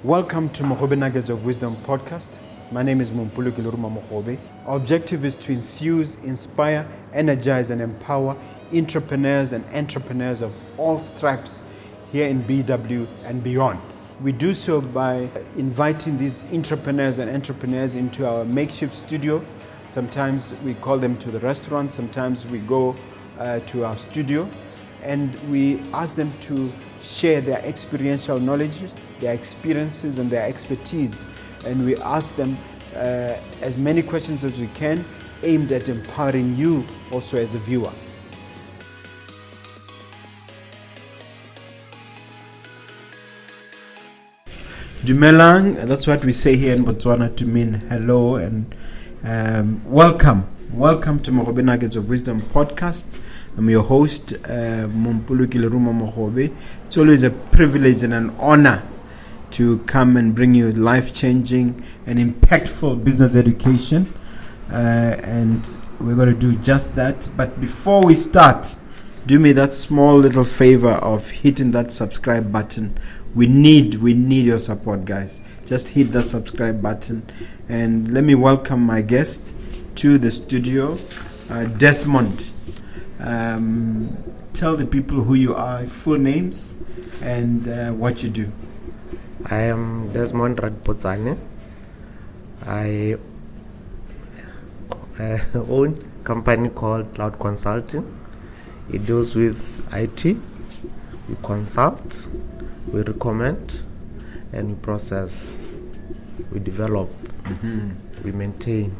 Welcome to Mogobe Nuggets of Wisdom podcast. My name is Mompoloki Lerumo Mogobe. Our objective is to enthuse, inspire, energize, and empower entrepreneurs and entrepreneurs of all stripes here in BW and beyond. We do so by inviting these entrepreneurs into our makeshift studio. Sometimes we call them to the restaurant, sometimes we go to our studio, and we ask them to share their experiential knowledge, their experiences and their expertise, and we ask them as many questions as we can, aimed at empowering you also as a viewer. Dumelang, that's what we say here in Botswana to mean hello and welcome. Welcome to Mogobe Nuggets of Wisdom podcast. I'm your host, Mompoloki Lerumo Mogobe. It's always a privilege and an honor to come and bring you life-changing and impactful business education. And we're going to do just that. But before we start, do me that small little favor of hitting that subscribe button. We need your support, guys. Just hit that subscribe button. And let me welcome my guest to the studio, Desmond. Tell the people who you are, full names, and what you do. I am Desmond Radipotsane. I own a company called Cloud Consulting. It deals with IT. We consult, we recommend, and we process. We develop, we maintain.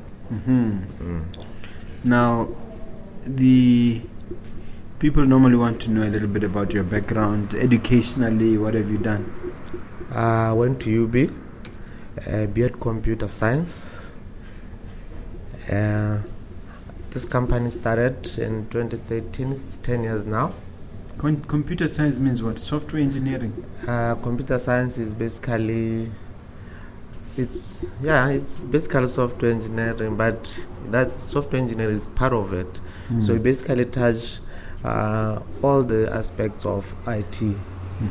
Now, the people normally want to know a little bit about your background, educationally. What have you done? I went to UB, B.Ed Computer Science. This company started in 2013. It's 10 years now. Computer science means what? Software engineering? Computer science is basically it's basically software engineering, but that software engineering is part of it. So we basically touch all the aspects of IT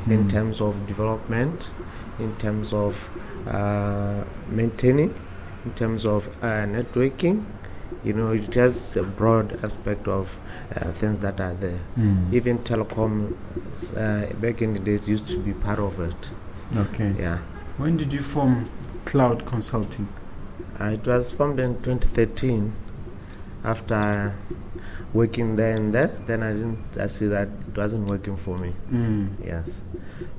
in terms of development, in terms of maintaining, in terms of networking. You know, it has a broad aspect of things that are there. Even telecom, back in the days, used to be part of it. Okay. Yeah. When did you form Cloud Consulting? It was formed in 2013. After working there and there, then I see that it wasn't working for me. Yes.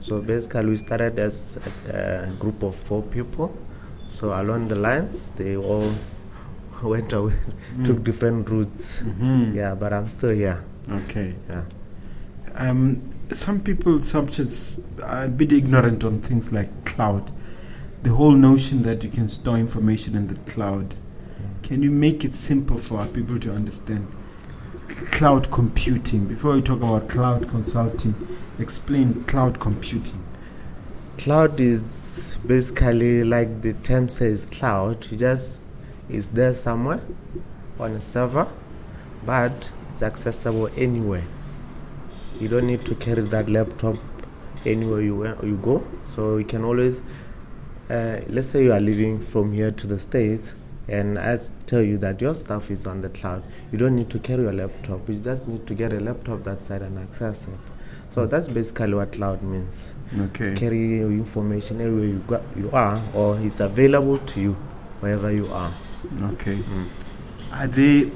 So basically, we started as a group of 4 people. So along the lines, they all went away, took different routes. Yeah, but I'm still here. Okay. Yeah. Some people subjects are a bit ignorant on things like cloud. The whole notion that you can store information in the cloud. Can you make it simple for our people to understand? Cloud computing. Before we talk about cloud consulting, explain cloud computing. Cloud is basically, like the term says, cloud. It's there somewhere on a server, but it's accessible anywhere. You don't need to carry that laptop anywhere you go. So you can always, let's say you are living from here to the States, and I tell you that your stuff is on the cloud. You don't need to carry your laptop. You just need to get a laptop that side and access it. So that's basically what cloud means. Okay. Carry your information everywhere you are, or it's available to you wherever you are. Okay. Are there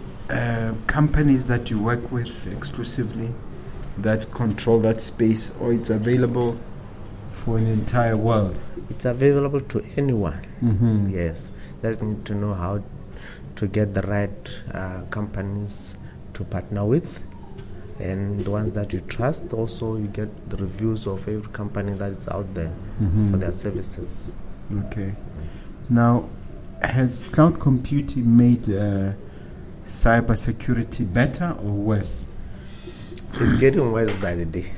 companies that you work with exclusively that control that space, or it's available for an entire world? It's available to anyone. Yes. Just need to know how to get the right companies to partner with, and the ones that you trust. Also, you get the reviews of every company that is out there for their services. Okay. Now, has cloud computing made cyber security better or worse? It's getting worse by the day.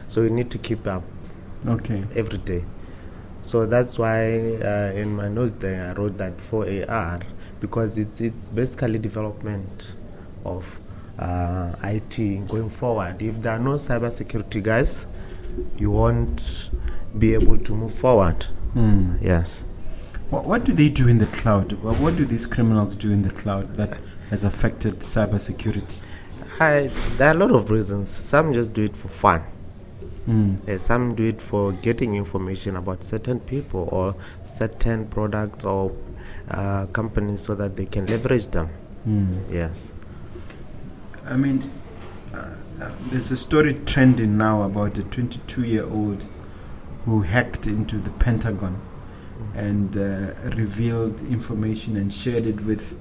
So you need to keep up. Okay. Every day. So that's why in my notes there I wrote that for AR, because it's basically development of IT going forward. If there are no cybersecurity guys, you won't be able to move forward. Yes. What do they do in the cloud? What do these criminals do in the cloud that has affected cybersecurity? There are a lot of reasons. Some just do it for fun. Some do it for getting information about certain people or certain products or companies so that they can leverage them. Yes. I mean, there's a story trending now about a 22-year-old who hacked into the Pentagon and revealed information and shared it with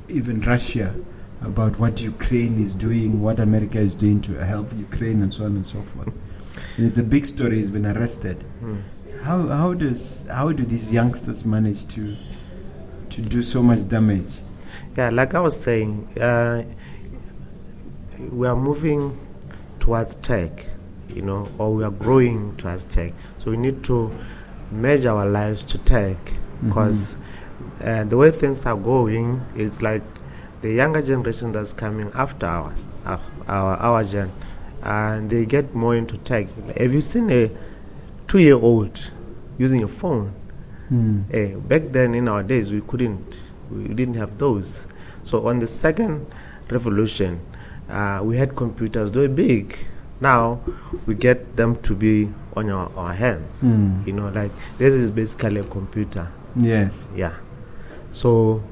even Russia about what Ukraine is doing, what America is doing to help Ukraine, and so on and so forth. And it's a big story. He's been arrested. How do these youngsters manage to do so much damage? Yeah, like I was saying, we are moving towards tech, or we are growing towards tech. So we need to measure our lives to tech, because the way things are going, it's like the younger generation that's coming after our gen, and they get more into tech. Have you seen a 2-year-old using a phone? Back then, in our days, we didn't have those. So on the second revolution, we had computers. They were big. Now we get them to be on our hands. Like this is basically a computer. Yes. Yeah. So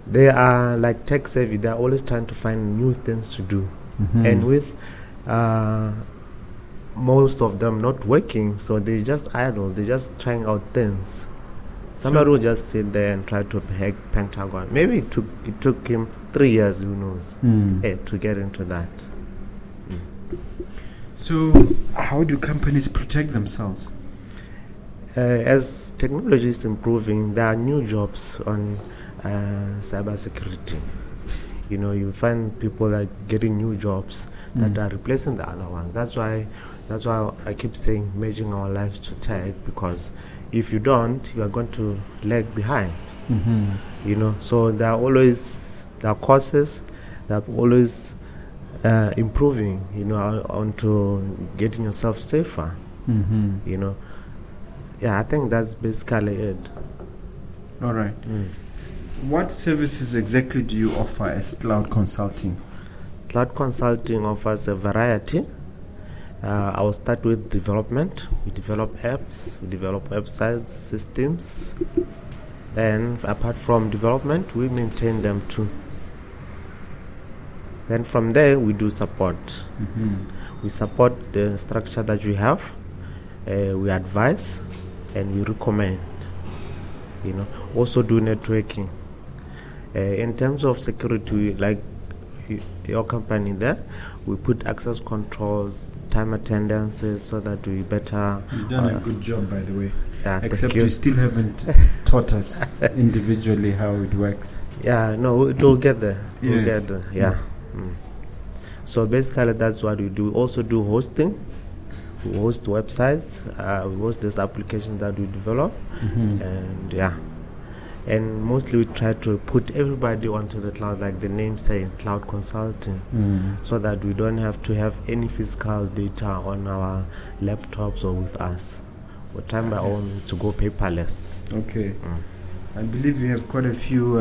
they are like tech savvy. They're always trying to find new things to do. And with most of them not working, so they just idle. They're just trying out things. Somebody will just sit there and try to hack Pentagon. Maybe it took him 3 years, who knows, to get into that. So how do companies protect themselves? As technology is improving, there are new jobs on cybersecurity. You find people like getting new jobs that are replacing the other ones. That's why I keep saying merging our lives to tech, because if you don't, you are going to lag behind. So there are courses that are always improving, onto getting yourself safer. Yeah, I think that's basically it. All right. What services exactly do you offer as cloud consulting? Cloud consulting offers a variety. I will start with development. We develop apps, we develop websites, systems. Then, apart from development, we maintain them too. Then from there, we do support. We support the structure that we have. We advise and we recommend. Also do networking. In terms of security, like your company there, we put access controls, time attendances, so that we better... You've done a good job, by the way. Yeah, except you still haven't taught us individually how it works. Yeah, no, it will get there. Yes. We'll get there. Yeah. So basically, that's what we do. We also do hosting. We host websites. We host this application that we develop. And yeah. And mostly we try to put everybody onto the cloud, like the name saying, cloud consulting, so that we don't have to have any physical data on our laptops or with us. For time by all means to go paperless. Okay. I believe you have quite a few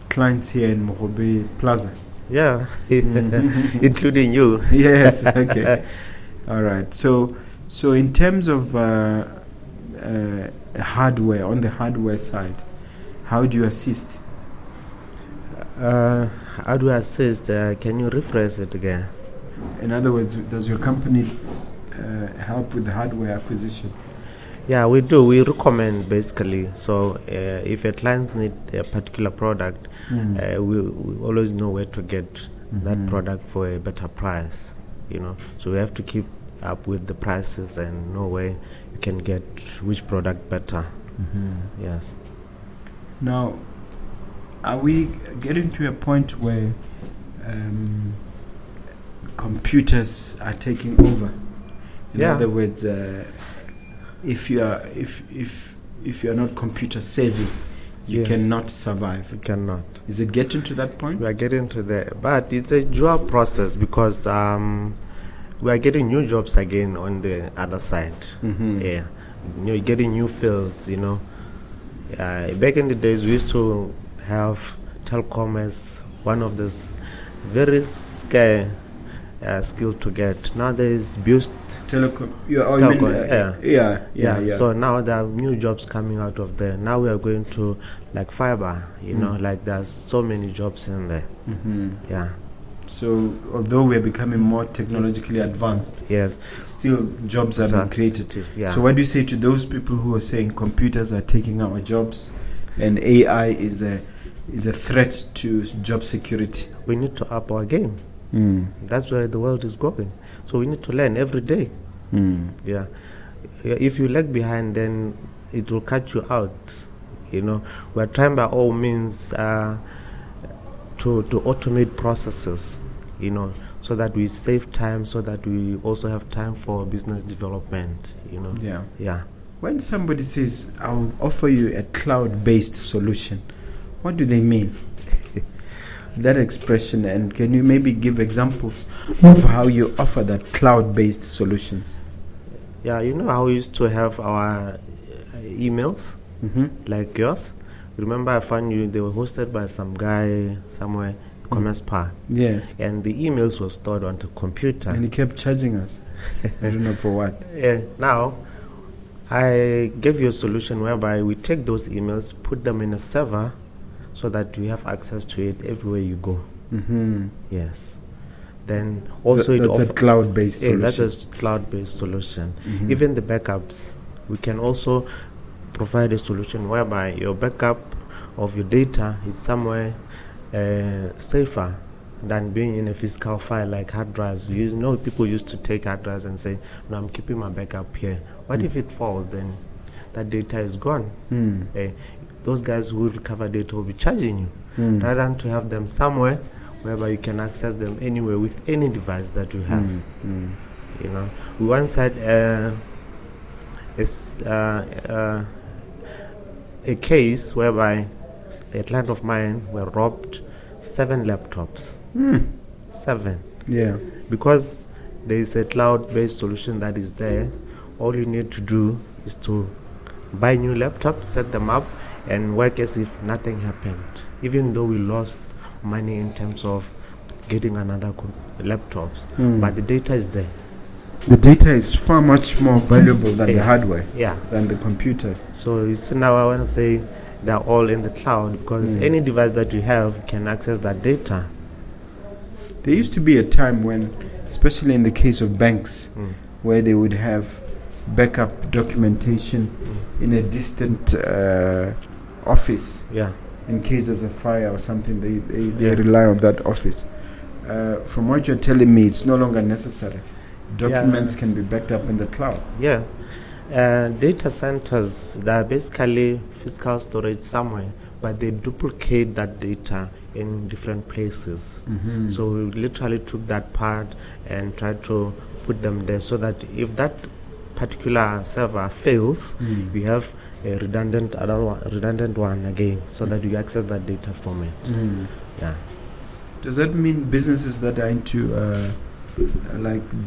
clients here in Mogobe Plaza. Yeah, including you. Yes, okay. All right. So in terms of hardware, on the hardware side, how do you assist? How do I assist? Can you rephrase it again? In other words, does your company help with the hardware acquisition? Yeah, we do. We recommend basically. So if a client needs a particular product, we always know where to get that product for a better price. So we have to keep up with the prices and know where you can get which product better. Yes. Now, are we getting to a point where computers are taking over? In other words, if you are not computer savvy, you cannot survive. You cannot. Is it getting to that point? We are getting to there, but it's a dual process, because we are getting new jobs again on the other side. Yeah, you're getting new fields. Back in the days, we used to have telecom as one of the very scarce skill to get. Now there is boost Telecom. Yeah. So now there are new jobs coming out of there. Now we are going to like fiber. Like there's so many jobs in there. Yeah. So although we are becoming more technologically advanced, yes, still jobs are being created. Yeah. So what do you say to those people who are saying computers are taking our jobs and AI is a threat to job security? We need to up our game. That's where the world is going. So we need to learn every day. Yeah. If you lag behind, then it will cut you out. We're trying by all means to automate processes, so that we save time, so that we also have time for business development, Yeah. When somebody says, I'll offer you a cloud-based solution, what do they mean? That expression, and can you maybe give examples of how you offer that cloud-based solutions? Yeah, how we used to have our emails, like yours. Remember, I found you, they were hosted by some guy somewhere in Commerce Park. Yes. And the emails were stored onto computer. And he kept charging us. I don't know for what. Yeah. Now, I gave you a solution whereby we take those emails, put them in a server, so that we have access to it everywhere you go. Yes. Then also that's a cloud-based solution. That's a cloud-based solution. Even the backups, we can also provide a solution whereby your backup of your data is somewhere safer than being in a physical file like hard drives. People used to take hard drives and say, no, I'm keeping my backup here. What if it falls? Then that data is gone. Those guys who recover data will be charging you, rather than to have them somewhere whereby you can access them anywhere with any device that you have. We once had a case whereby a client of mine were robbed 7 laptops. 7. Yeah. Because there is a cloud-based solution that is there, all you need to do is to buy new laptops, set them up, and work as if nothing happened. Even though we lost money in terms of getting another laptops, but the data is there. The data is far much more valuable than the hardware, yeah, than the computers. So you see, now I want to say they're all in the cloud, because any device that you have can access that data. There used to be a time when, especially in the case of banks, where they would have backup documentation in a distant office. Yeah. In case there's a fire or something, they rely on that office. From what you're telling me, it's no longer necessary. Documents can be backed up in the cloud. Yeah. Data centers, they're basically physical storage somewhere, but they duplicate that data in different places. So we literally took that part and tried to put them there, so that if that particular server fails, we have a redundant one again, so that you access that data from it. Yeah. Does that mean businesses that are into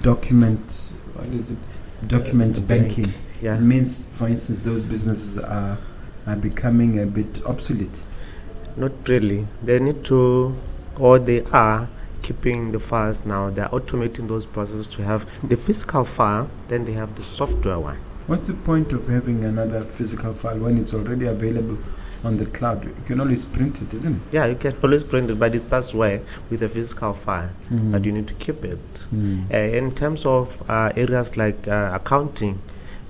document banking? Yeah. It means, for instance, those businesses are becoming a bit obsolete. Not really. They need to, or they are keeping the files now. They're automating those processes to have the physical file, then they have the software one. What's the point of having another physical file when it's already available on the cloud? You can always print it, isn't it? Yeah, you can always print it, but it starts where? With a physical file, but you need to keep it. In terms of areas like accounting,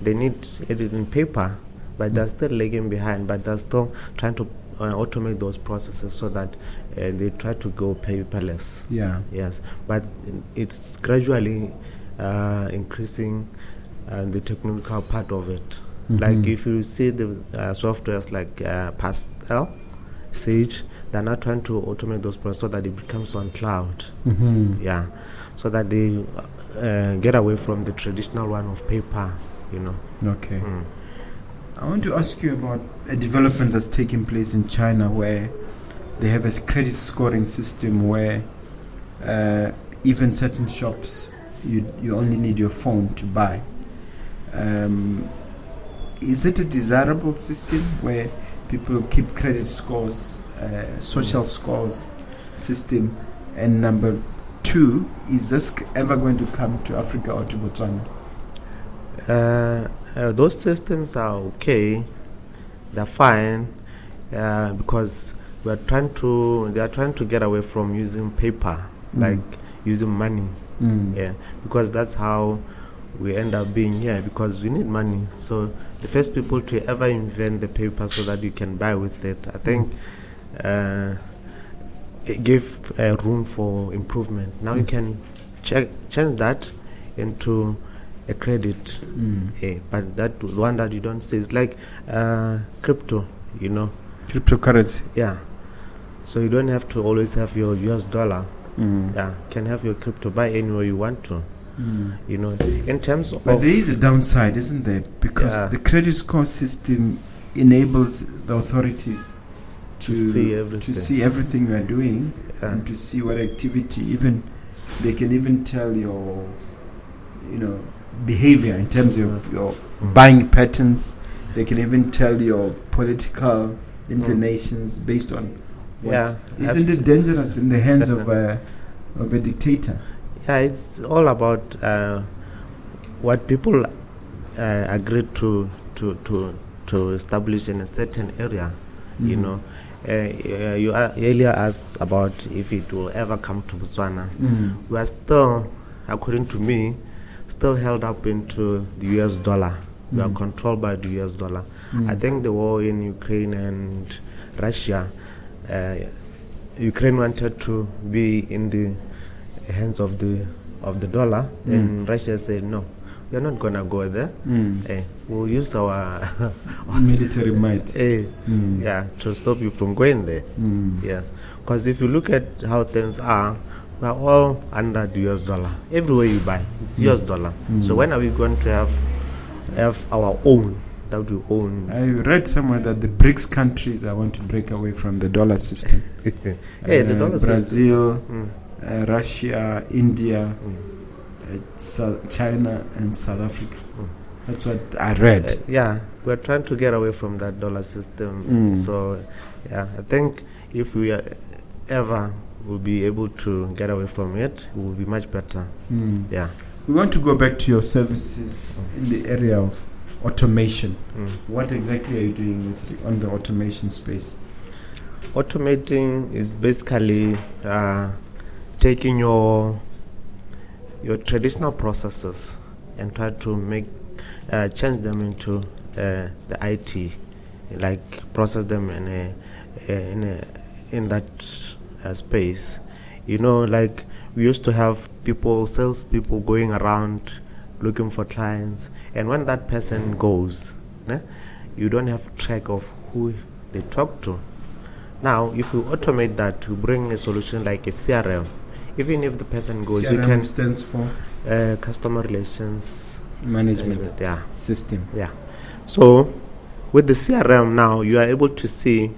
they need it in paper, but they're still lagging behind, but they're still trying to automate those processes so that they try to go paperless. Yeah. Yes, but it's gradually increasing the technical part of it. Like if you see the softwares like Pastel, Sage, they're now trying to automate those processes so that it becomes on cloud. Yeah, so that they get away from the traditional one of paper, Okay. I want to ask you about a development that's taking place in China, where they have a credit scoring system where even certain shops you only need your phone to buy. Is it a desirable system where people keep credit scores, social scores system? And number two, is this ever going to come to Africa or to Botswana? Those systems are okay. They're fine because they are trying to get away from using paper, like using money. Yeah, because that's how we end up being here, because we need money. So the first people to ever invent the paper so that you can buy with it, I think it gave room for improvement. Now you can change that into a credit, but that one that you don't see is like crypto, Cryptocurrency. Yeah. So you don't have to always have your US dollar. Yeah, can have your crypto buy anywhere you want to. In terms of... But there is a downside, isn't there? Because the credit score system enables the authorities to see everything you are doing, and to see what activity, even they can even tell your behavior in terms of your buying patterns. They can even tell your political inclinations based on what. Isn't it dangerous in the hands of a dictator? Yeah, it's all about what people agreed to establish in a certain area. You earlier asked about if it will ever come to Botswana. We are still, according to me, still held up into the US dollar. We are controlled by the US dollar. I think the war in Ukraine and Russia, Ukraine wanted to be in the hands of the dollar. Then Russia said, no, we're not going to go there. We'll use our military might to stop you from going there. Yes, because if you look at how things are, we're all under the US dollar. Everywhere you buy, it's US dollar. So when are we going to have our own that we own? I read somewhere that the BRICS countries want to break away from the dollar system. The dollar Brazil, Russia, India, China, and South Africa. That's what I read. We're trying to get away from that dollar system. So, I think if we ever will be able to get away from it, it will be much better. We want to go back to your services in the area of automation. What exactly are you doing on the automation space? Automating is basically taking your traditional processes and try to change them into the IT, like process them in that space. Like we used to have salespeople going around looking for clients, and when that person goes, you don't have track of who they talk to. Now, if you automate that, you bring a solution like a CRM. Even if the person goes, CRM you can stands for customer relations management system. Yeah. So with the CRM now, you are able to see,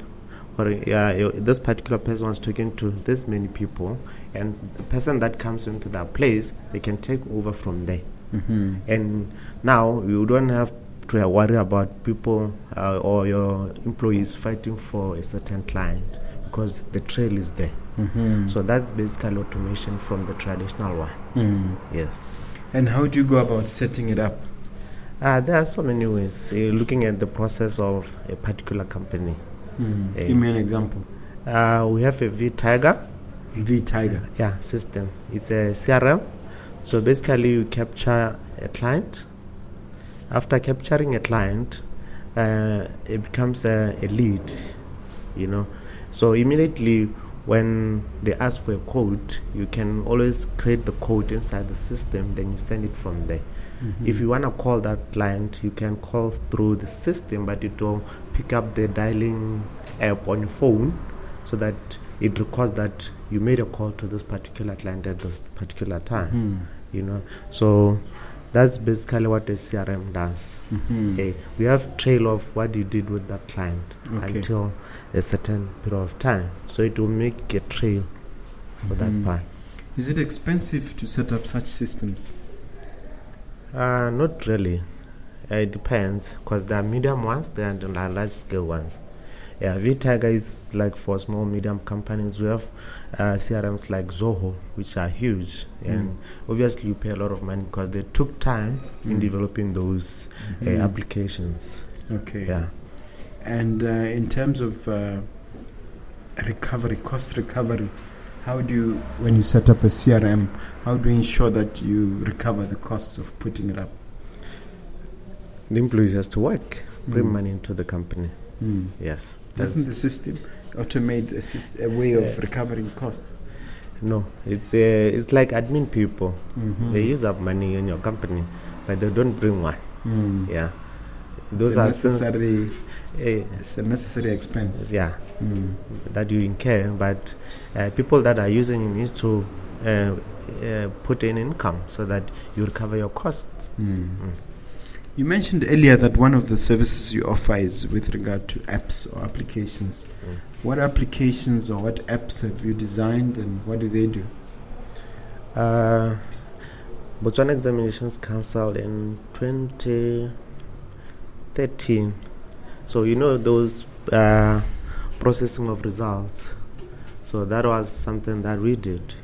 this particular person was talking to this many people, and the person that comes into that place, they can take over from there. And now you don't have to worry about people or your employees fighting for a certain client, because the trail is there. So that's basically automation from the traditional one. Yes. And how do you go about setting it up? There are so many ways. Looking at the process of a particular company. Give me an example. We have a V-Tiger. V-Tiger. System. It's a CRM. So basically you capture a client. After capturing a client, it becomes a lead, So immediately when they ask for a code, you can always create the code inside the system, then you send it from there. If you want to call that client, you can call through the system, but it will pick up the dialing app on your phone so that it records that you made a call to this particular client at this particular time. So that's basically what a CRM does. We have trail of what you did with that client until a certain period of time. So it will make a trail for that part. Is it expensive to set up such systems? Not really. It depends, because there are medium ones, there are large scale ones. Yeah, VTiger is like for small medium companies. We have CRMs like Zoho, which are huge, and obviously you pay a lot of money because they took time in developing those applications. Okay. Yeah. And in terms of cost recovery, how do you, when you set up a CRM, how do you ensure that you recover the costs of putting it up? The employees has to work, bring money into the company. Yes. Doesn't the system automate a way of recovering costs? No, it's like admin people. They use up money in your company, but they don't bring one. Yeah, those are necessary. It's a necessary expense. Yeah, that you incur. But people that are using it need to put in income so that you recover your costs. You mentioned earlier that one of the services you offer is with regard to apps or applications. What applications or what apps have you designed, and what do they do? Botswana Examinations Council in 2013. So those processing of results. So that was something that we did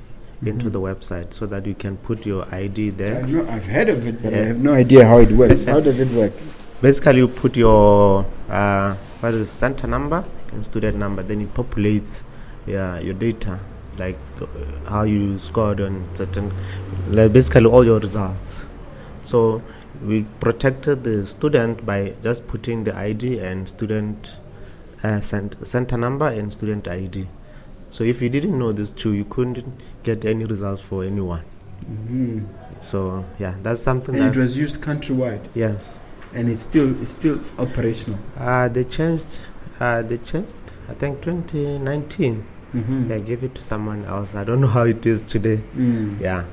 into the website, so that you can put your ID there. I've heard of it, but I have no idea how it works. How does it work? Basically, you put your center number and student number, then it populates your data, like how you scored on certain, basically all your results. So we protected the student by just putting the ID and student center number and student ID. So if you didn't know this too, you couldn't get any results for anyone. So that's something. And it was used countrywide. Yes, and it's still operational. They changed. I think 2019. They gave it to someone else. I don't know how it is today. Yeah.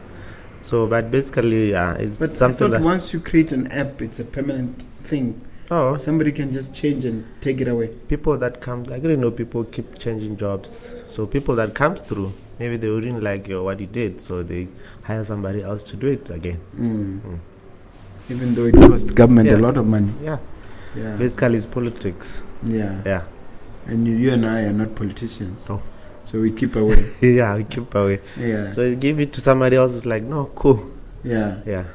So, but basically, it's but something. I thought once you create an app, it's a permanent thing. Oh, somebody can just change and take it away. People that come, I really know people keep changing jobs. So people that comes through, maybe they wouldn't like what you did, so they hire somebody else to do it again. Even though it costs government a lot of money. Yeah. Basically, it's politics. Yeah. And you and I are not politicians. Oh. So we keep away. Yeah, we keep away. Yeah. So you give it to somebody else, it's like, no, cool. Yeah.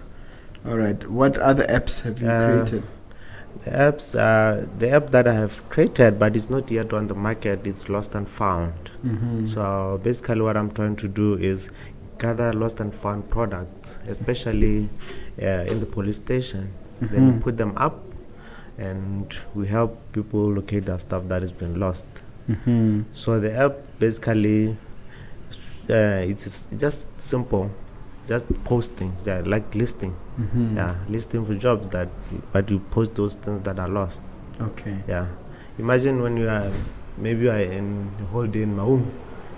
All right. What other apps have you created? The app that I have created, but it's not yet on the market, it's Lost and Found. So basically what I'm trying to do is gather lost and found products, especially in the police station. Then we put them up, and we help people locate the stuff that has been lost. So the app basically, it's just simple. Just posting, like listing. Listing for jobs but you post those things that are lost. Okay. Yeah. Imagine when you are in a whole day in Maun,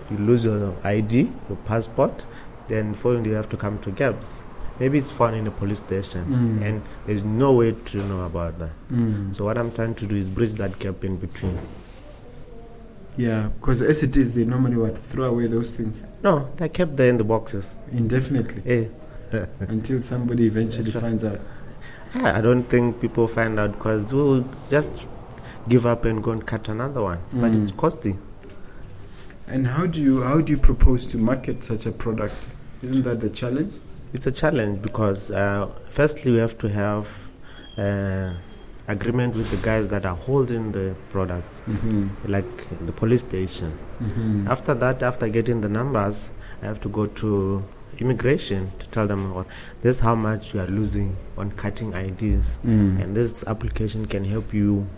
you lose your ID, your passport, then following you have to come to GABS. Maybe it's found in a police station, and there's no way to know about that. So what I'm trying to do is bridge that gap in between. Yeah, because as it is, they normally throw away those things. No, they're kept there in the boxes. Indefinitely. Until somebody eventually finds out. I don't think people find out, because we'll just give up and go and cut another one. But it's costly. And how do you propose to market such a product? Isn't that the challenge? It's a challenge because firstly we have to have agreement with the guys that are holding the products, like the police station. After that, after getting the numbers, I have to go to immigration to tell them this is how much you are losing on cutting IDs, and this application can help you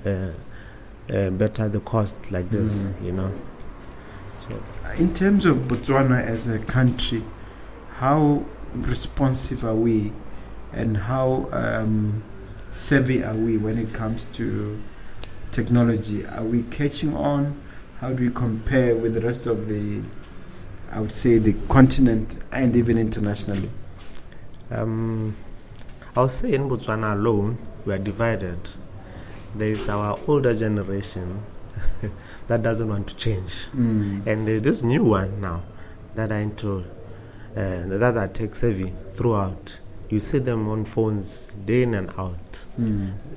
better the cost like this, So, in terms of Botswana as a country, how responsive are we, and how savvy are we when it comes to technology? Are we catching on? How do we compare with the rest of the continent and even internationally? I'll say in Botswana alone, we are divided. There is our older generation that doesn't want to change, and there's this new one now that are into that are tech savvy throughout. You see them on phones day in and out.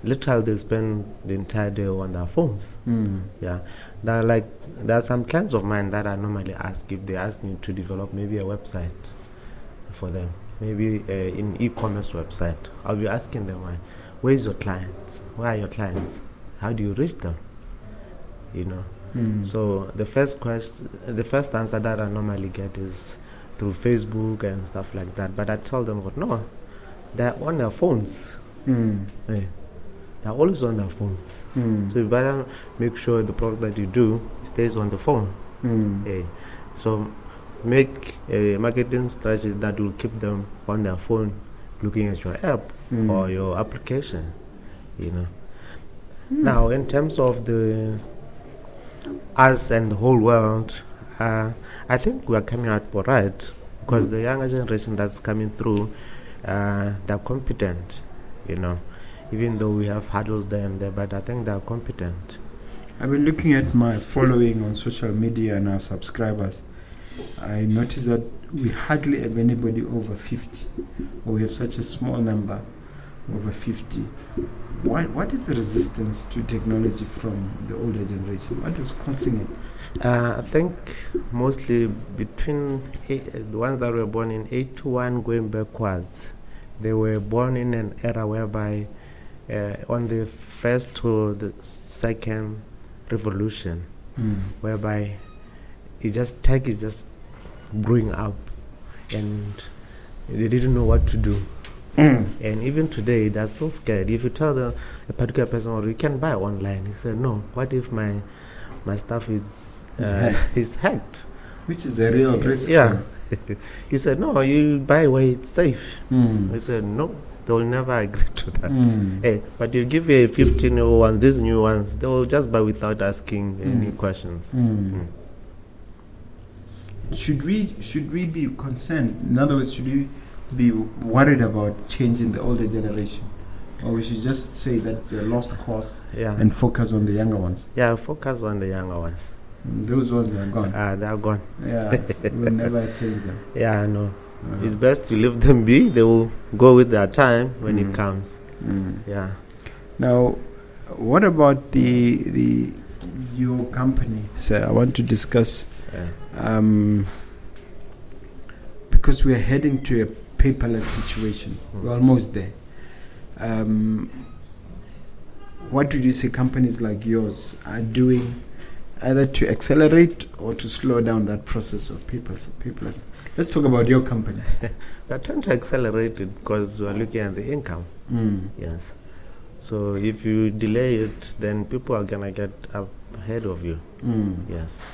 Literally, they spend the entire day on their phones. Yeah, there are some clients of mine that I normally ask if they ask me to develop maybe a website for them, maybe an e-commerce website. I'll be asking them, where's your clients? Where are your clients? How do you reach them? You know. So the first answer that I normally get is through Facebook and stuff like that. But I tell them, no, they're on their phones. They're always on their phones. So you better make sure the product that you do stays on the phone. So make a marketing strategy that will keep them on their phone looking at your app or your application. You know. Now, in terms of us and the whole world, I think we are coming out all right, because the younger generation that's coming through, they're competent, you know, even though we have hurdles there and there, but I think they're competent. I've been looking at my following on social media and our subscribers. I noticed that we hardly have anybody over 50, or we have such a small number over 50. What is the resistance to technology from the older generation? What is causing it? I think mostly between the ones that were born in 81 going backwards, they were born in an era whereby on the first to the second revolution, whereby tech is just growing up and they didn't know what to do. And even today, they're still scared. If you tell a particular person, or you can buy online, he said, no, what if my stuff is hacked? Which is a real risk. Yeah. He said, no, you buy where it's safe. He said, no, they will never agree to that. But you give a 15-year-old one, these new ones, they will just buy without asking any questions. Should we be concerned? In other words, should we be worried about changing the older generation, or we should just say that it's a lost cause and focus on the younger ones? Yeah, focus on the younger ones. Those ones are gone. They are gone. Yeah, we'll never change them. Yeah, I know. It's best to leave them be. They will go with their time when it comes. Yeah. Now, what about your company, sir? I want to discuss because we are heading to a paperless situation. We're almost there. What would you say companies like yours are doing either to accelerate or to slow down that process of paperless? Let's talk about your company. We are trying to accelerate it because we are looking at the income. Yes. So if you delay it, then people are going to get ahead of you. Yes.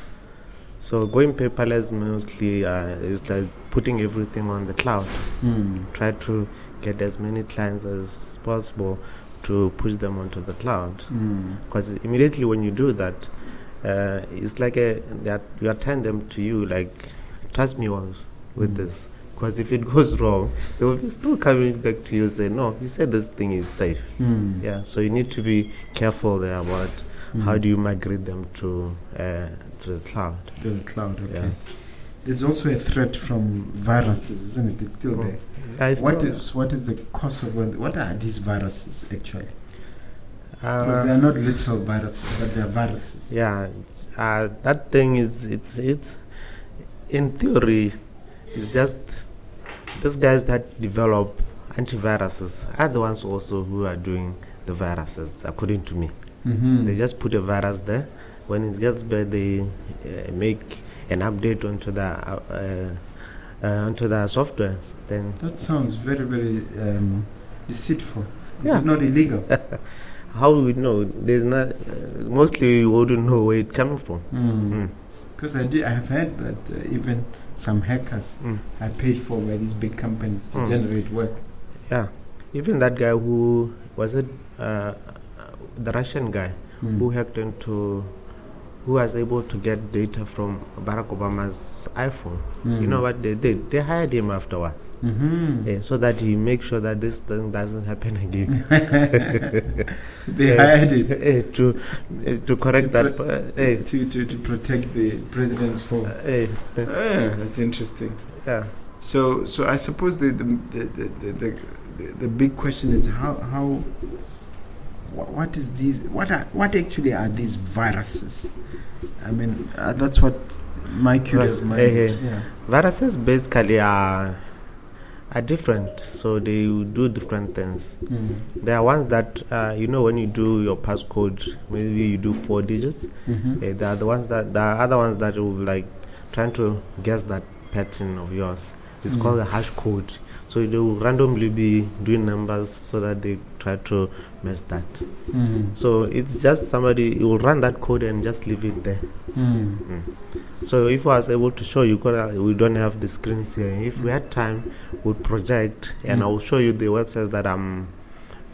So going paperless mostly is like putting everything on the cloud. Try to get as many clients as possible to push them onto the cloud. Because immediately when you do that, it's like that you are telling them to you, like, trust me with this. Because if it goes wrong, they will be still coming back to you and say, no, you said this thing is safe. Yeah. So you need to be careful there about how do you migrate them to the cloud. To the cloud, okay. Yeah. There's also a threat from viruses, isn't it? It's still there. What is the cause of what are these viruses actually? Because they are not literal viruses, but they are viruses. Yeah, that thing is it's in theory, it's just these guys that develop antiviruses are the ones also who are doing the viruses, according to me. They just put a virus there. When it gets bad, they make an update onto the softwares. Then that sounds very, very deceitful. Is it not illegal? How do we know? There's not. Mostly, you wouldn't know where it's coming from. Because I have heard that even some hackers are paid for by these big companies to generate work. Yeah, even that guy who was it. The Russian guy who hacked into, who was able to get data from Barack Obama's iPhone. You know what they did? They hired him afterwards, so that he makes sure that this thing doesn't happen again. They hired him to correct that. To protect the president's phone. That's interesting. Yeah. So I suppose the big question is what actually are these viruses? I mean, that's what my curious mind is. Yeah. Viruses basically are different, so they do different things. There are ones that when you do your passcode, maybe you do 4 digits. There are other ones that will like trying to guess that pattern of yours. It's called a hash code. So they will randomly be doing numbers so that they try to mess that. So it's just somebody will run that code and just leave it there. So if I was able to show you, we don't have the screens here. If we had time, we'd project and I will show you the websites that I'm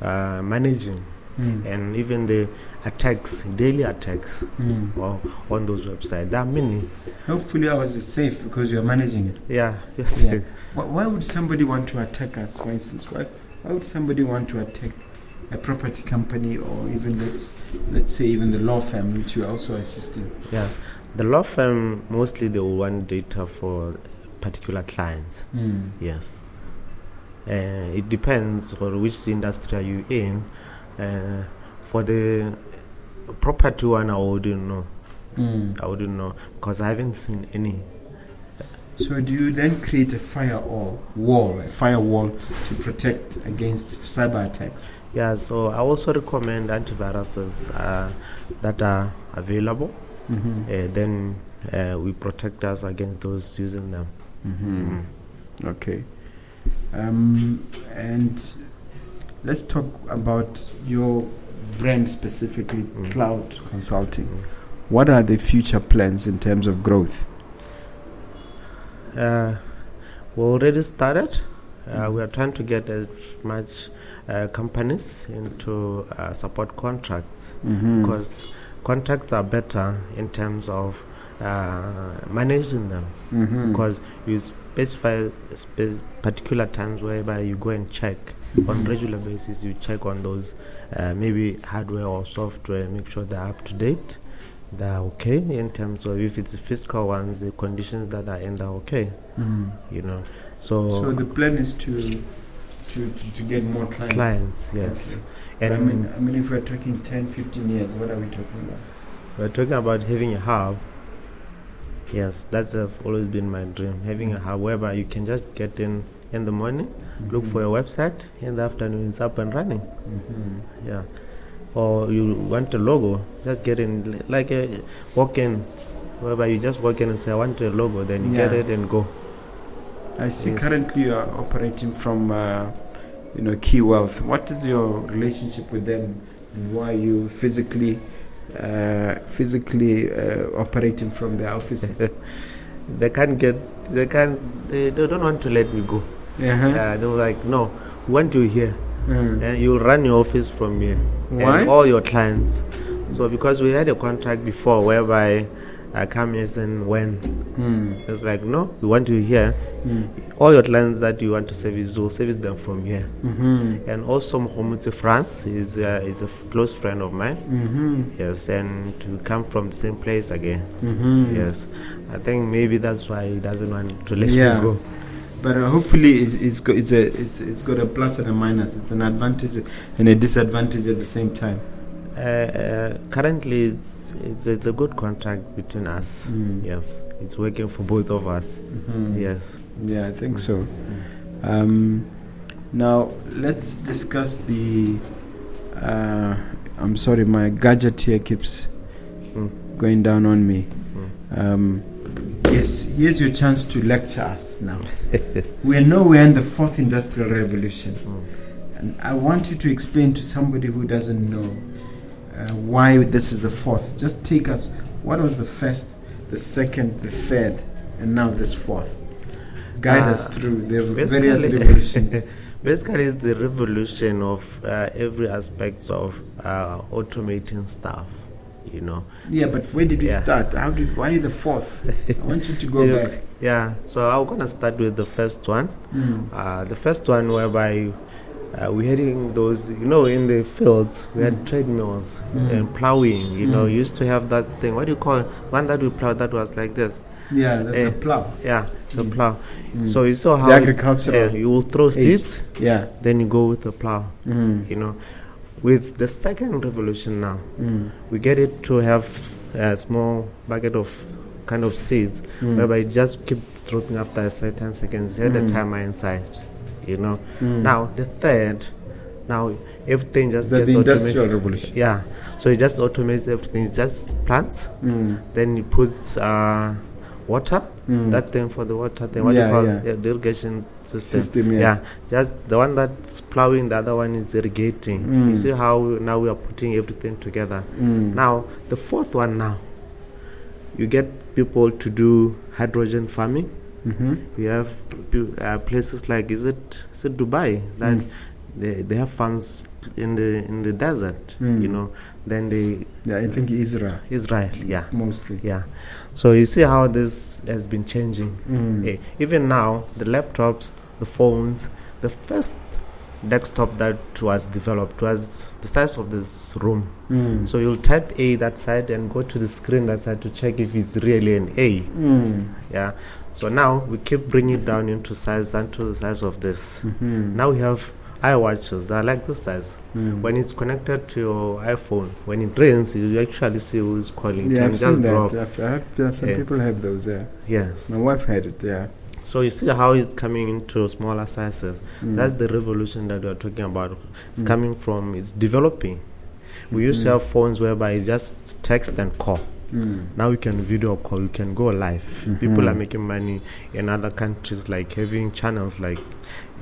managing and even the attacks, daily attacks on those websites. There are many. Hopefully ours is safe because you're managing it. Yeah, yes. Yeah. Why would somebody want to attack us, for instance? Why would somebody want to attack a property company, or even let's say even the law firm which you're also assisting? Yeah, the law firm, mostly they will want data for particular clients. Yes. It depends on which industry are you in. For the property one, I wouldn't know. I wouldn't know because I haven't seen any. So do you then create a firewall to protect against cyber attacks? Yeah, so I also recommend antiviruses that are available. Then we protect us against those using them. Okay. And let's talk about your brand specifically, Cloud Consulting. What are the future plans in terms of growth? We already started. We are trying to get as much companies into support contracts because contracts are better in terms of managing them because you specify particular times whereby you go and check on regular basis. You check on those maybe hardware or software, make sure they're up to date. They're okay in terms of if it's a fiscal one, the conditions that are in are okay. So the plan is to get more clients. Clients, yes. Okay. And I mean, if we're talking 10, 15 years, what are we talking about? We're talking about having a hub. Yes, that's always been my dream. Having a hub whereby you can just get in the morning, look for your website, in the afternoon it's up and running. Yeah. Or you want a logo, just get in, like a walk-in, whereby you just walk in and say, I want a logo, then you get it and go. I see. Currently you are operating from, Key Wealth. What is your relationship with them, and why are you physically operating from their offices? They don't want to let me go. They were like, no, we want you here. And you'll run your office from here. Why? And all your clients. So because we had a contract before whereby I come here and when. It's like, no, we want you here. All your clients that you want to service, you'll service them from here. And also Mogobe France is a close friend of mine. Yes, and to come from the same place again. Yes, I think maybe that's why he doesn't want to let me go. But hopefully it's got a plus and a minus. It's an advantage and a disadvantage at the same time. Currently, it's a good contract between us. Yes, it's working for both of us. Yes. Yeah, I think so. Now let's discuss the. I'm sorry, my gadget here keeps going down on me. Yes, here's your chance to lecture us now. We're in the 4th Industrial Revolution. And I want you to explain to somebody who doesn't know why this is the 4th. Just take us, what was the 1st, the 2nd, the 3rd, and now this 4th? Guide us through the various revolutions. Basically, it's the revolution of every aspect of automating stuff. Yeah, but where did we start? Why the 4th? I want you to go back. Yeah, so I'm gonna start with the first one. The first one whereby we're heading those, in the fields, we had treadmills and plowing, used to have that thing. What do you call it? One that we plowed that was like this. Yeah, that's a plow. Yeah, it's a plow. So you saw how the agricultural you will throw seeds, yeah, then you go with the plow. With the second revolution now, we get it to have a small bucket of kind of seeds, whereby you just keep dropping after a certain seconds, set the timer inside, Now, the third, now everything just gets the automated. industrial revolution. Yeah, so it just automates everything. It's just plants, then it puts water, that thing for the water thing, what do you call it? Yeah, the irrigation system. Yes. Yeah, just the one that's plowing, the other one is irrigating. You see how now we are putting everything together. Now, the fourth one now, you get people to do hydrogen farming. We have places like, is it Dubai, that they have farms in the desert, then they... Yeah, I think Israel, yeah. Mostly. Yeah. So you see how this has been changing. Even now, the laptops, the phones, the first desktop that was developed was the size of this room. So you'll type A that side and go to the screen that side to check if it's really an A. Yeah. So now we keep bringing it down into the size of this. Now we have iWatches that are like this size. When it's connected to your iPhone, when it rings, you actually see who is calling. Yeah, I've seen drop. that. Some people have those. Yeah. Yes. My wife had it. Yeah. So you see how it's coming into smaller sizes. That's the revolution that we're talking about. It's coming from, it's developing. We used to have phones whereby it's just text and call. Now we can video call, we can go live. People are making money in other countries, like having channels like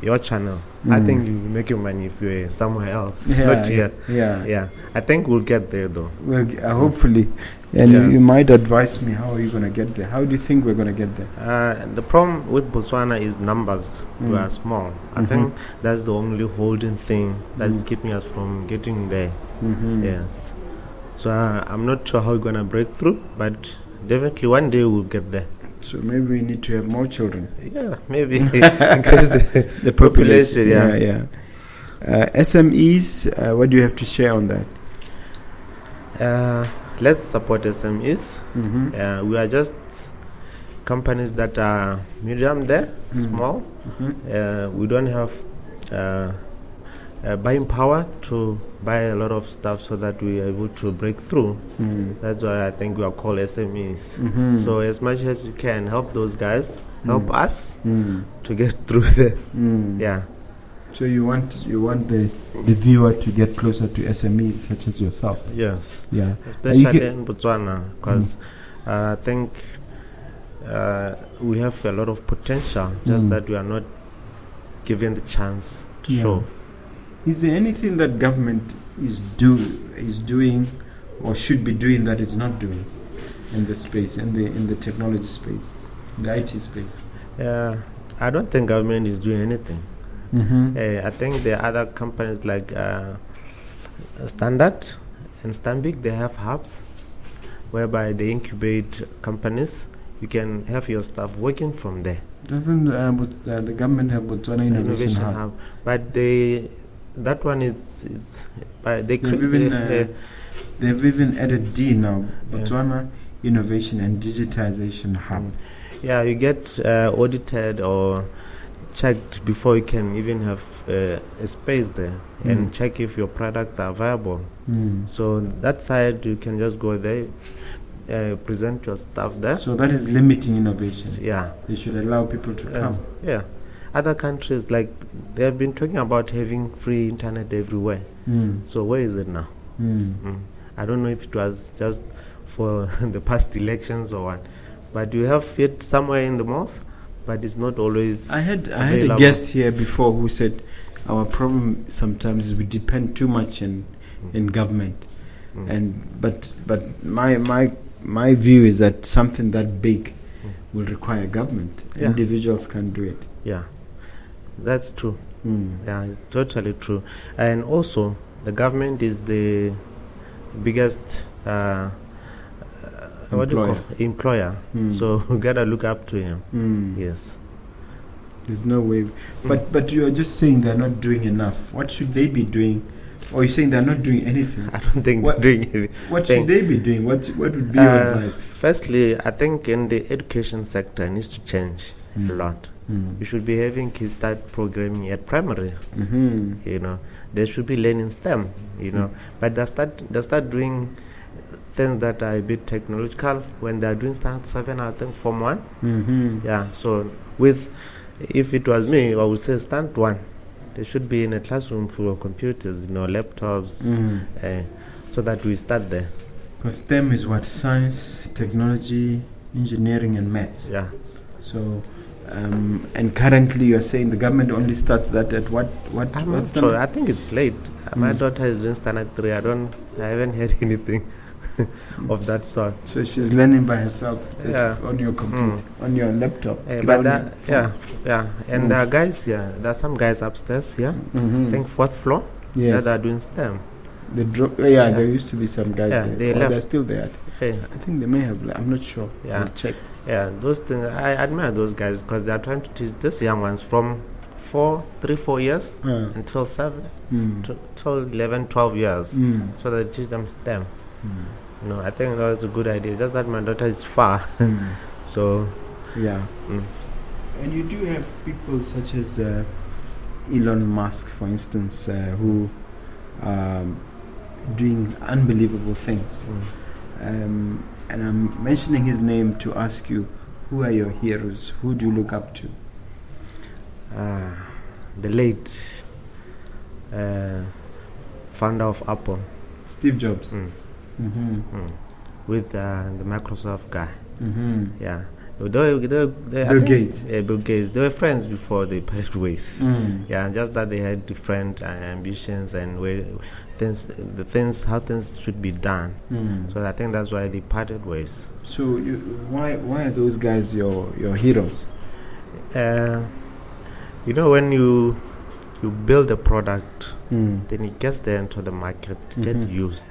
your channel. I think you'll be making money if you're somewhere else, not here. Yeah. I think we'll get there though. Well, hopefully. And you might advise me, how are you going to get there? How do you think we're going to get there? The problem with Botswana is numbers. We are small. I think that's the only holding thing that's keeping us from getting there. Yes. So I'm not sure how we're going to break through, but definitely one day we'll get there. So maybe we need to have more children. Yeah, maybe. Increase the population. Yeah. SMEs, what do you have to share on that? Let's support SMEs. We are just companies that are medium there, small. We don't have buying power to buy a lot of stuff so that we are able to break through. That's why I think we are called SMEs. So as much as you can, help those guys, help us to get through there. Yeah. So you want the viewer to get closer to SMEs such as yourself. Yes. Yeah. Especially in Botswana, because I think we have a lot of potential, just that we are not given the chance to show. Is there anything that government is doing or should be doing that is not doing in the space, in the technology space, in the IT space? I don't think government is doing anything. I think there are other companies like Standard and Stanbic. They have hubs whereby they incubate companies. You can have your staff working from there. Doesn't the government have Botswana Innovation Hub? But that one is they've even added D now, Botswana Innovation and Digitization Hub. Yeah, you get audited or checked before you can even have a space there and check if your products are viable. So that side you can just go there, present your stuff there. So that is limiting innovation. Yeah, they should allow people to come. Yeah, other countries, like, they have been talking about having free internet everywhere. So where is it now? I don't know if it was just for the past elections or what, but you have it somewhere in the malls, but it's not always. I had a guest here before who said our problem sometimes is we depend too much in government, but my view is that something that big will require government. Individuals can't do it. Yeah, that's true. Yeah, totally true. And also, the government is the biggest employer. So we gotta look up to him. Yes. There's no way. But you're just saying they're not doing enough. What should they be doing? Or you're saying they're not doing anything? I don't think they're doing anything. What should they be doing? What would be your advice? Firstly, I think in the education sector it needs to change a lot. You should be having kids start programming at primary. You know, they should be learning STEM. You know, but they start doing things that are a bit technological when they are doing standard 7. I think Form 1. Yeah. So if it was me, I would say standard 1. They should be in a classroom full of computers, laptops, so that we start there. Because STEM is what? Science, technology, engineering, and maths. Yeah. So, and currently you are saying the government only starts that at what? I'm not sure. I think it's late. My daughter is doing standard 3. I haven't heard anything of that sort. So she's learning by herself, just on your computer, on your laptop. And there are guys, there are some guys upstairs, I think 4th floor, that are doing STEM. There used to be some guys there. They left. They're still there. I think they may have. I'm not sure. I'll check. Yeah, those things. I admire those guys because they are trying to teach these young ones from 4 years until 11, 12 years, so they teach them STEM. I think that was a good idea. It's just that my daughter is far, so And you do have people such as Elon Musk, for instance, who are doing unbelievable things. And I'm mentioning his name to ask you, who are your heroes? Who do you look up to? The late founder of Apple, Steve Jobs. With the Microsoft guy. Bill Gates. Bill Gates. They were friends before they parted ways. Just that they had different ambitions and how things should be done. So I think that's why they parted ways. So why are those guys your heroes? When you build a product, then it gets there into the market, get used.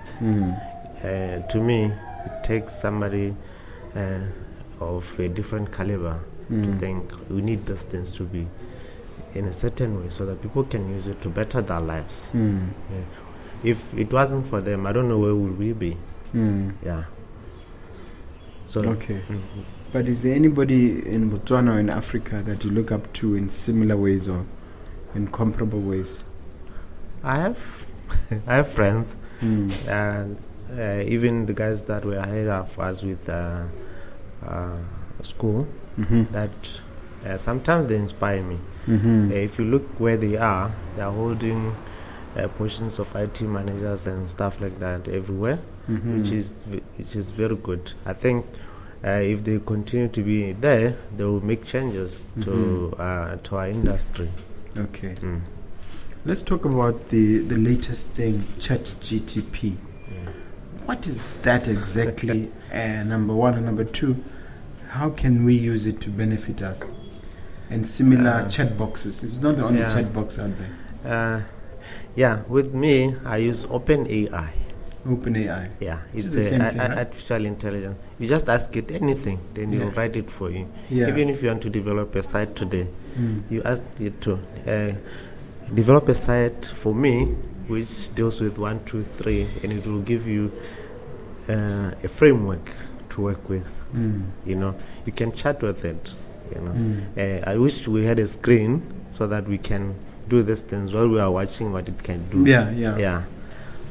To me, it takes somebody of a different caliber to think we need these things to be in a certain way so that people can use it to better their lives. If it wasn't for them, I don't know where would we be. So okay. But is there anybody in Botswana or in Africa that you look up to in similar ways or in comparable ways? I have friends, and even the guys that were ahead of us with school, that sometimes they inspire me. If you look where they are holding positions of IT managers and stuff like that everywhere, which is very good. I think if they continue to be there, they will make changes to our industry. Okay. Let's talk about the latest thing, ChatGTP. What is that exactly? Number one, and number two, how can we use it to benefit us? And similar chat boxes. It's not the only chat box out there. With me, I use OpenAI. OpenAI. Yeah, it's the same thing, right? artificial intelligence. You just ask it anything, then it will write it for you. Even if you want to develop a site today, you ask it to develop a site for me, which deals with 1, 2, 3, and it will give you a framework to work with. You can chat with it. I wish we had a screen so that we can do these things while we are watching what it can do.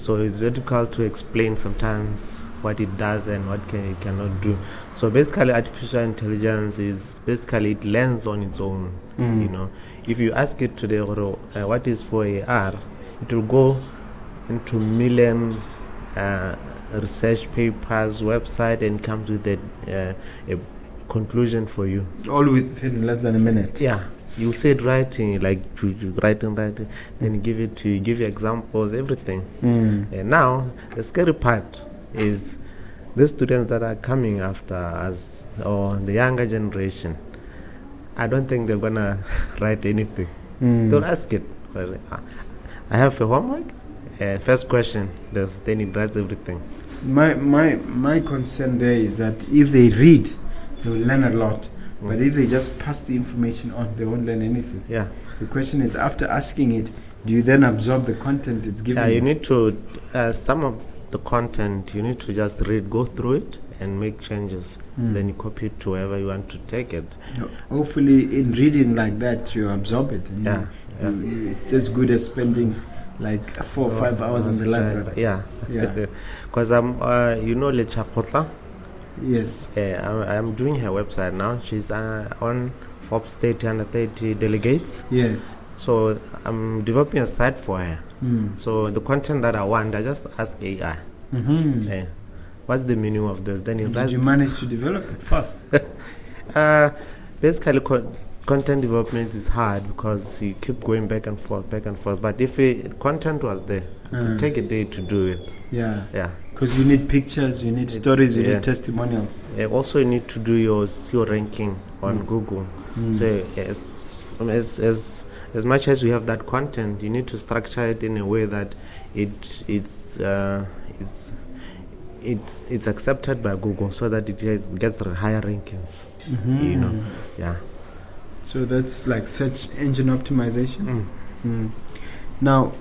So it's very difficult to explain sometimes what it does and what it cannot do. So basically, artificial intelligence is basically it learns on its own. If you ask it today, what is 4AR, it will go into million research papers, website, and comes with a conclusion for you. All within less than a minute. You said writing, like writing, then give it to you, give you examples, everything. And now the scary part is the students that are coming after us, or the younger generation. I don't think they're gonna write anything. They'll ask it. I have a homework. First question, then it writes everything. My concern there is that if they read, they will learn a lot. But if they just pass the information on, they won't learn anything. Yeah. The question is, after asking it, do you then absorb the content it's given? Yeah, you need to, some of the content, you need to just go through it and make changes. Then you copy it to wherever you want to take it. Hopefully, in reading like that, you absorb it. It's as good as spending like 4 or 5 hours in the library. Yeah. Because you know Lechakotla? Yes. I'm doing her website now. She's on Forbes 30 under 30 delegates. Yes. So I'm developing a site for her. So the content that I want, I just ask AI. What's the meaning of this? Then did you manage to develop it fast? Basically, content development is hard because you keep going back and forth. But if content was there, it could take a day to do it. Yeah. Because you need pictures, you need stories, you need testimonials. Also, you need to do your SEO ranking on Google. So as much as we have that content, you need to structure it in a way that it's accepted by Google, so that it gets higher rankings. So that's like search engine optimization. Now,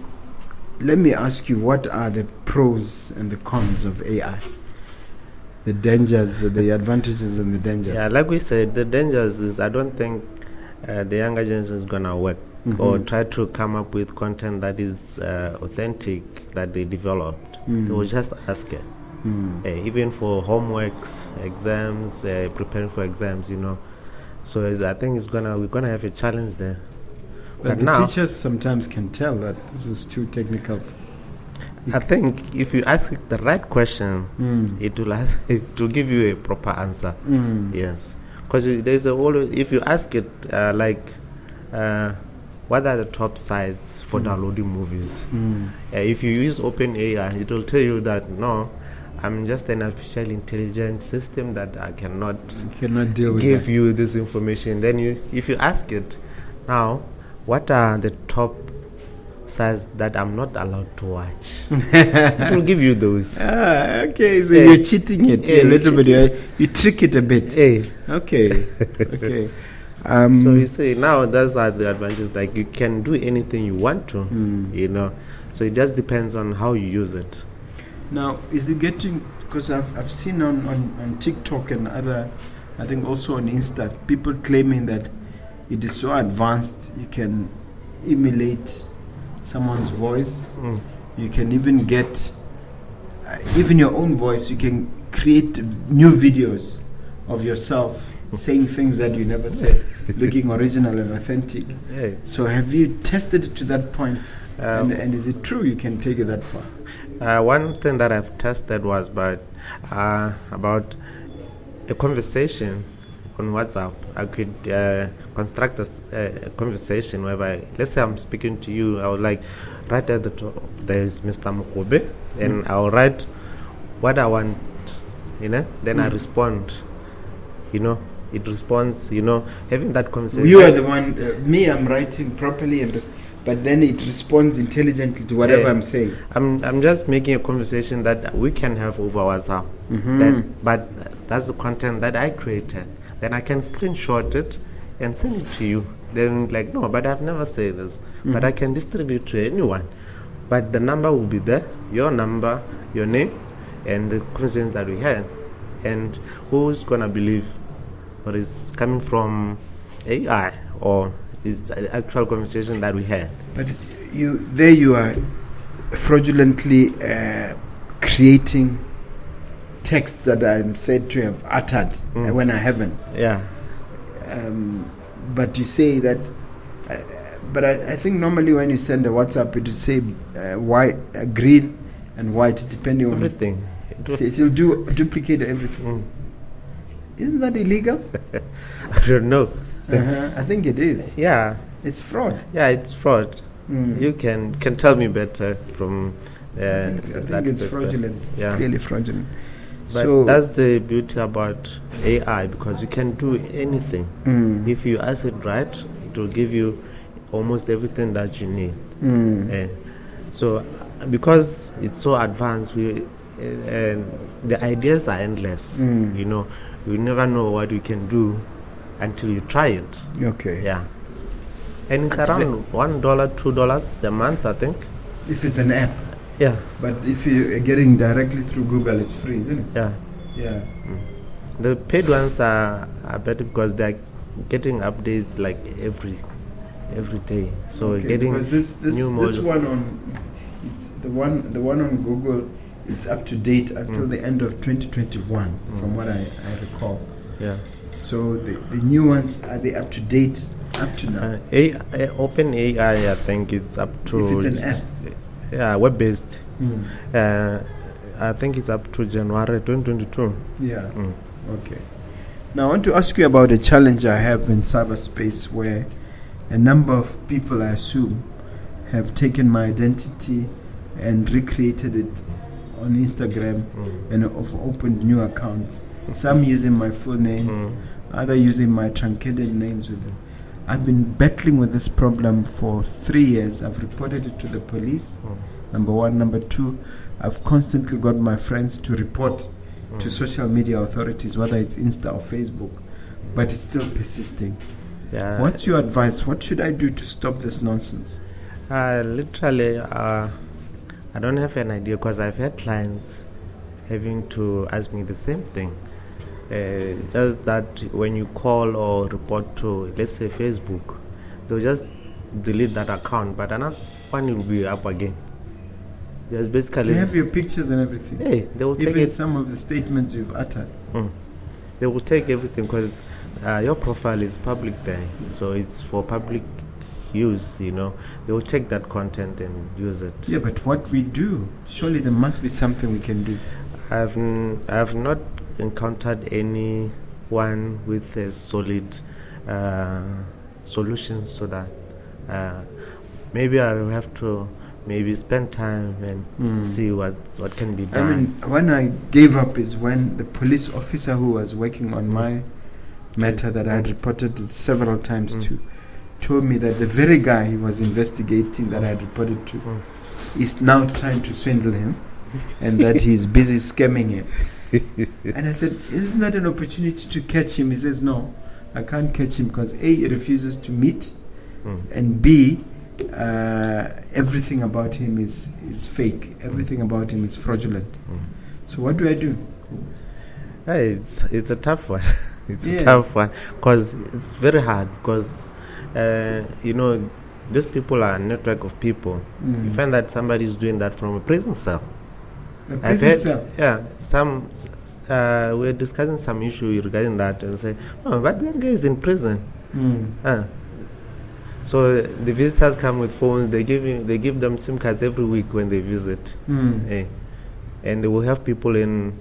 let me ask you, what are the pros and the cons of AI? The dangers, the advantages and the dangers. Yeah, like we said, the dangers is I don't think the younger generation is going to work or try to come up with content that is authentic, that they developed. They will just ask it. Even for homeworks, exams, preparing for exams, So I think we're gonna have a challenge there. But the teachers sometimes can tell that this is too technical. I think if you ask it the right question, it will give you a proper answer. Yes, because there's if you ask it what are the top sites for downloading movies? If you use OpenAI, it will tell you that no, I'm just an artificial intelligence system that I cannot deal with give you this information. Then if you ask it, now, what are the top sites that I'm not allowed to watch? It will give you those. Okay, so you're cheating it a little bit. You trick it a bit. Okay. So you say now those are the advantages. Like you can do anything you want to, So it just depends on how you use it. Now, is it getting? Because I've seen on TikTok and other, I think also on Insta, people claiming that it is so advanced you can emulate someone's voice. You can even get even your own voice. You can create new videos of yourself saying things that you never said, looking original and authentic. So have you tested it to that point? And is it true you can take it that far? One thing that I've tested was about a conversation on WhatsApp. I could construct a conversation whereby, let's say I'm speaking to you, I would like right at the top there's Mr. Mogobe, and I'll write what I want, then I respond, it responds, having that conversation. You are the one, me, I'm writing properly, but then it responds intelligently to whatever I'm saying. I'm just making a conversation that we can have over WhatsApp. But that's the content that I created. Then I can screenshot it and send it to you. Then no, but I've never said this. But I can distribute to anyone. But the number will be there, your number, your name, and the conversations that we had. And who's going to believe what is coming from AI or is the actual conversation that we had? But you are fraudulently creating text that I'm said to have uttered when I haven't. But you say that. But I think normally when you send a WhatsApp, it will say white, green, and white, depending on everything. It will duplicate everything. Isn't that illegal? I don't know. I think it is. Yeah, it's fraud. Yeah, it's fraud. You can tell me better from I think it's fraudulent. It's clearly fraudulent. But so that's the beauty about AI, because you can do anything. If you ask it right, it will give you almost everything that you need. So because it's so advanced, the ideas are endless. We never know what we can do until you try it. Okay. Yeah. And it's That's around $1, $2 a month, I think. If it's an app. Yeah. But if you're getting directly through Google, it's free, isn't it? Yeah. Yeah. The paid ones are better because they're getting updates like every day. So Okay, getting because this new this model. one on it's the one on Google. It's up to date until the end of 2021, from what I recall. Yeah. So the new ones, are they up to date up to now? Open AI, I think it's up to. If it's an app. Yeah, web-based. I think it's up to January 2022. Yeah. Okay. Now I want to ask you about a challenge I have in cyberspace, where a number of people, I assume, have taken my identity and recreated it on Instagram and have opened new accounts. Some using my full names, others using my truncated names with them. I've been battling with this problem for 3 years. I've reported it to the police, number one. Number two, I've constantly got my friends to report to social media authorities, whether it's Insta or Facebook, but it's still persisting. Yeah. What's your advice? What should I do to stop this nonsense? Literally, I don't have an idea because I've had clients having to ask me the same thing. Just that when you call or report to, let's say, Facebook, they'll just delete that account, but another one will be up again. Just basically. You have your pictures and everything. Hey, they will take even it. some of the statements you've uttered. They will take everything because your profile is public there, so it's for public use. They will take that content and use it. Yeah, but what we do, surely there must be something we can do. I have not encountered anyone with a solid solutions to that. Maybe I will have to spend time and see what can be done. I mean, when I gave up is when the police officer who was working on my matter that I had reported it several times to told me that the very guy he was investigating that I had reported to is now trying to swindle him and that he's busy scamming him. And I said, isn't that an opportunity to catch him? He says, no, I can't catch him because A, he refuses to meet, and B, everything about him is fake. Everything about him is fraudulent. So what do I do? It's a tough one. A tough one because it's very hard because these people are a network of people. You find that somebody is doing that from a prison cell. A prison cell? Yeah. We're discussing some issue regarding that and say, oh, but that guy is in prison. So the visitors come with phones. They give them SIM cards every week when they visit, and they will have people in,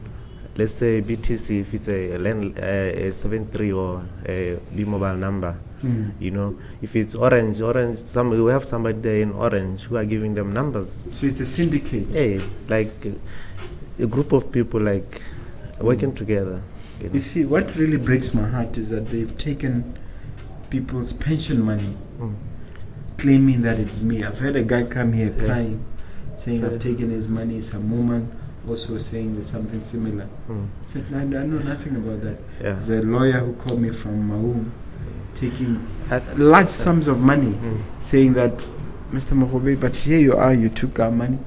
let's say, BTC if it's a 73 or a B mobile number. If it's orange, we will have somebody there in orange who are giving them numbers. So it's a syndicate. Hey, like a group of people like working together. You see, what really breaks my heart is that they've taken people's pension money, claiming that it's me. I've heard a guy come here crying, saying I've taken his money. Some woman also saying there's something similar. I said, I know nothing about that. There's a lawyer who called me from Maum, taking large sums of money, saying that, Mr. Mogobe, but here you are, you took our money.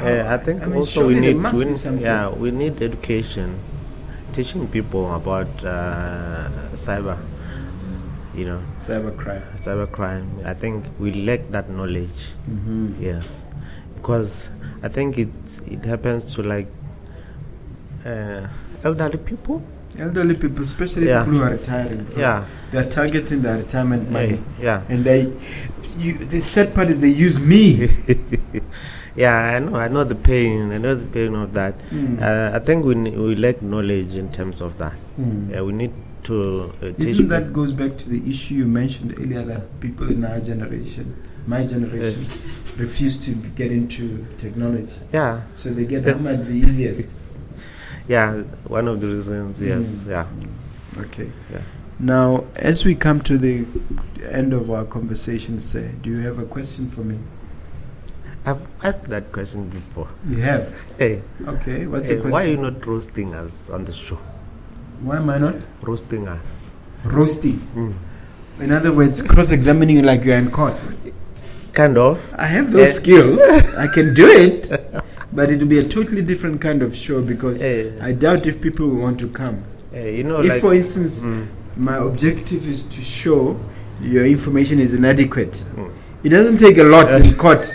I think also we need education, teaching people about cyber. Cybercrime. I think we lack that knowledge. Yes, because I think it happens to like elderly people, especially people who are retiring. They're targeting their retirement money. And the sad part is they use me. I know the pain. Of that. I think we lack knowledge in terms of that. We need to Isn't that goes back to the issue you mentioned earlier, that people in our generation, my generation, refuse to get into technology. So they get hammered the easiest. One of the reasons. Yes. Okay. Now, as we come to the end of our conversation, sir, do you have a question for me? I've asked that question before. You have? Hey. Okay, what's the question? Why are you not roasting us on the show? Why am I not? Roasting us. Roasting. In other words, cross-examining you like you're in court. Kind of. I have those skills. I can do it. But it will be a totally different kind of show because I doubt if people will want to come. If, for instance, my objective is to show your information is inadequate, it doesn't take a lot in court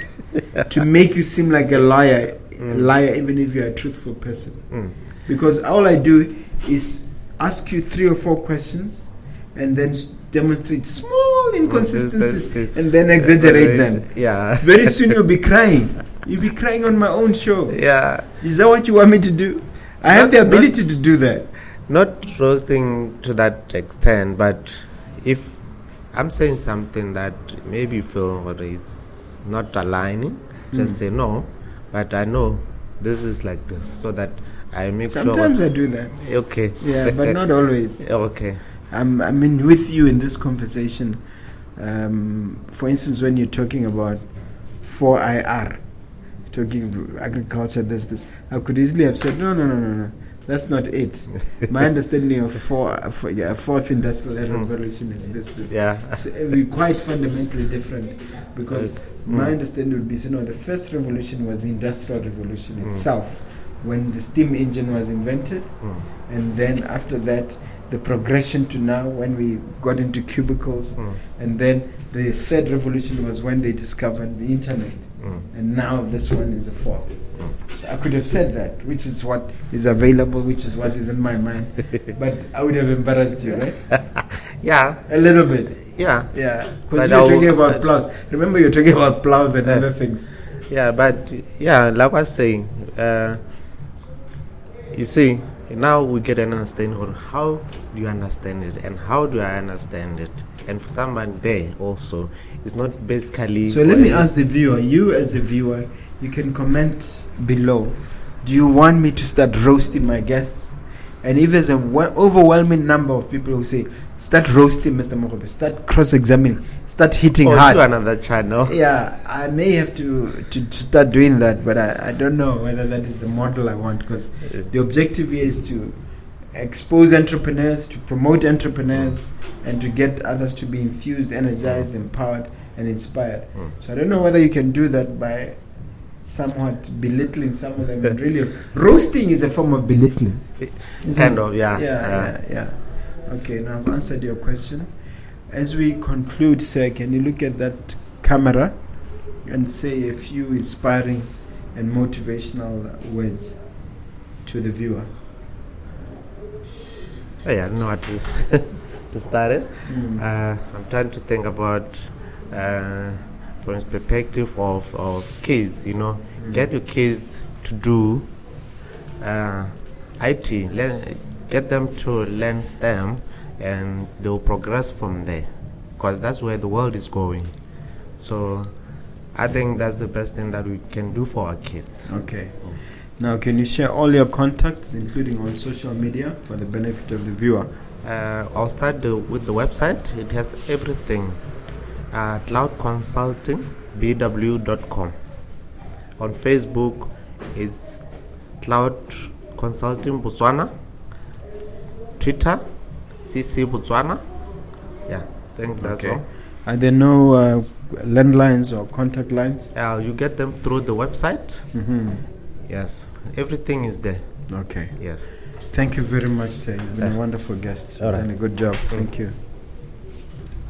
to make you seem like a liar, even if you're a truthful person. Because all I do is ask you 3 or 4 questions and then demonstrate small inconsistencies and then exaggerate them. Yeah. Very soon you'll be crying. You'll be crying on my own show. Yeah. Is that what you want me to do? I have the ability to do that. Not roasting to that extent, but if I'm saying something that maybe you feel it's not aligning, just say no, but I know this is like this, so that I make Sometimes I do that. Okay. Yeah, but not always. Okay. I'm with you in this conversation. For instance, when you're talking about 4IR, talking agriculture, this, I could easily have said, no. That's not it. My understanding of fourth industrial revolution is this. Yeah. So we're quite fundamentally different because my understanding would be, the first revolution was the industrial revolution itself, when the steam engine was invented, and then after that, the progression to now when we got into cubicles, and then the third revolution was when they discovered the internet, and now this one is the fourth. So I could have said that, which is what is available, which is what is in my mind, but I would have embarrassed you, right? Yeah, a little bit. Yeah, because you're talking about plows. Remember, you're talking about plows and other things. Yeah, but like I was saying, you see, now we get an understanding of how do you understand it and how do I understand it. And for someone there also, it's not basically... So let me ask the viewer, you as the viewer, you can comment below. Do you want me to start roasting my guests? And if there's an overwhelming number of people who say, start roasting Mr. Mogobe, start cross-examining, start hitting hard. To another channel. Yeah, I may have to start doing that, but I don't know whether that is the model I want, because the objective here is to expose entrepreneurs, to promote entrepreneurs, and to get others to be infused, energized, empowered, and inspired. So I don't know whether you can do that by somewhat belittling some of them. And really, roasting is a form of belittling. Kind of, yeah. Yeah. Okay, now I've answered your question. As we conclude, sir, can you look at that camera and say a few inspiring and motivational words to the viewer? I don't know what to start it. I'm trying to think about from the perspective of kids, get your kids to do IT, get them to learn STEM, and they'll progress from there, because that's where the world is going. So I think that's the best thing that we can do for our kids. Okay. Now, can you share all your contacts, including on social media, for the benefit of the viewer? I'll start with the website. It has everything. cloudconsultingbw.com. On Facebook, it's Cloud Consulting Botswana. Twitter, CC Botswana. Yeah, I think that's all. Are there no landlines or contact lines? You get them through the website. Yes, everything is there. Okay. Yes. Thank you very much, sir. You've been a wonderful guest. You've done a good job. Thank you.